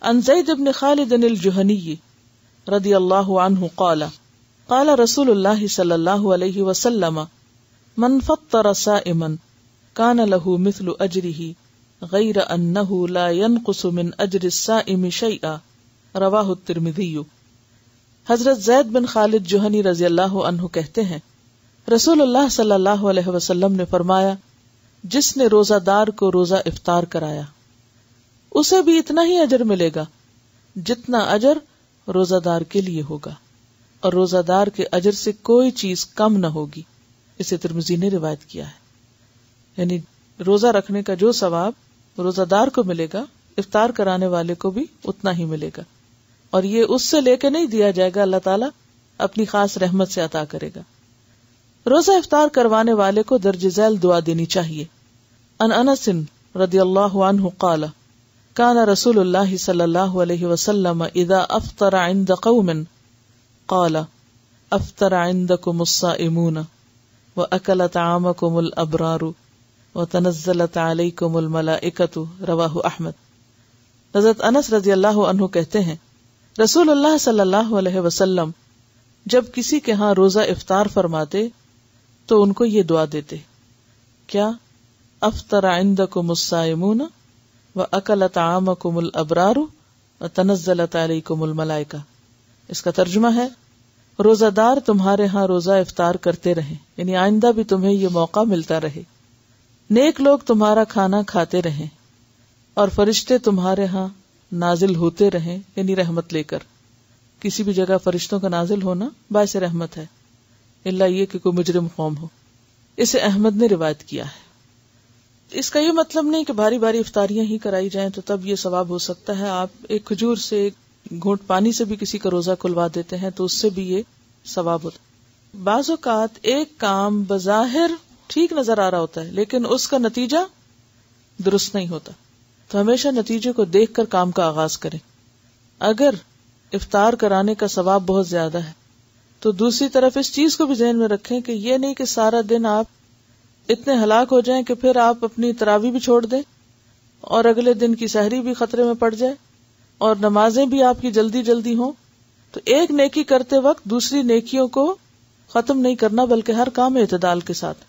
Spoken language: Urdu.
عن زید بن خالد الجہنی رضی اللہ عنہ قال قال رسول اللہ صلی اللہ علیہ وسلم من فطر صائما کان له مثل اجرہ غیر انہ لا ينقص من اجر الصائم شیئا رواہ الترمذی۔ حضرت زید بن خالد جوہنی رضی اللہ عنہ کہتے ہیں رسول اللہ صلی اللہ علیہ وسلم نے فرمایا جس نے روزہ دار کو روزہ افطار کرایا اسے بھی اتنا ہی اجر ملے گا جتنا اجر روزہ دار کے لیے ہوگا، اور روزہ دار کے اجر سے کوئی چیز کم نہ ہوگی۔ اسے ترمذی نے روایت کیا ہے، یعنی روزہ رکھنے کا جو ثواب روزہ دار کو ملے گا افطار کرانے والے کو بھی اتنا ہی ملے گا، اور یہ اس سے لے کے نہیں دیا جائے گا، اللہ تعالیٰ اپنی خاص رحمت سے عطا کرے گا۔ روزہ افطار کروانے والے کو درج ذیل دعا دینی چاہیے۔ ان انس رضی اللہ عنہ قال کان رسول اللہ صلی اللہ علیہ وسلم اذا افطر عند قوم قال افطر عندكم الصائمون واكل طعامكم الابرار وتنزلت عليكم الملائكة رواہ احمد۔ حضرت انس رضی اللہ عنہ کہتے ہیں رسول اللہ صلی اللہ علیہ وسلم جب کسی کے ہاں روزہ افطار فرماتے تو ان کو یہ دعا دیتے، کیا افطر عندكم الصائمون وَأَكَلَ طَعَامَكُمُ الْأَبْرَارُ وَتَنَزَّلَتْ عَلَيْكُمُ الْمَلَائِكَةُ۔ اس کا ترجمہ ہے روزہ دار تمہارے ہاں روزہ افطار کرتے رہیں، یعنی آئندہ بھی تمہیں یہ موقع ملتا رہے، نیک لوگ تمہارا کھانا کھاتے رہیں اور فرشتے تمہارے ہاں نازل ہوتے رہیں، یعنی رحمت لے کر۔ کسی بھی جگہ فرشتوں کا نازل ہونا باعث رحمت ہے، اللہ یہ کہ کوئی مجرم قوم ہو۔ اسے احمد نے روایت کیا ہے۔ اس کا یہ مطلب نہیں کہ باری باری افطاریاں ہی کرائی جائیں تو تب یہ ثواب ہو سکتا ہے۔ آپ ایک کھجور سے ایک گھونٹ پانی سے بھی کسی کا روزہ کھلوا دیتے ہیں تو اس سے بھی یہ ثواب ہوتا ہے۔ بعض اوقات ایک کام بظاہر ٹھیک نظر آ رہا ہوتا ہے لیکن اس کا نتیجہ درست نہیں ہوتا، تو ہمیشہ نتیجے کو دیکھ کر کام کا آغاز کریں۔ اگر افطار کرانے کا ثواب بہت زیادہ ہے تو دوسری طرف اس چیز کو بھی ذہن میں رکھیں کہ یہ نہیں کہ سارا دن آپ اتنے ہلاک ہو جائیں کہ پھر آپ اپنی تراویح بھی چھوڑ دیں اور اگلے دن کی سحری بھی خطرے میں پڑ جائے اور نمازیں بھی آپ کی جلدی جلدی ہوں۔ تو ایک نیکی کرتے وقت دوسری نیکیوں کو ختم نہیں کرنا بلکہ ہر کام اعتدال کے ساتھ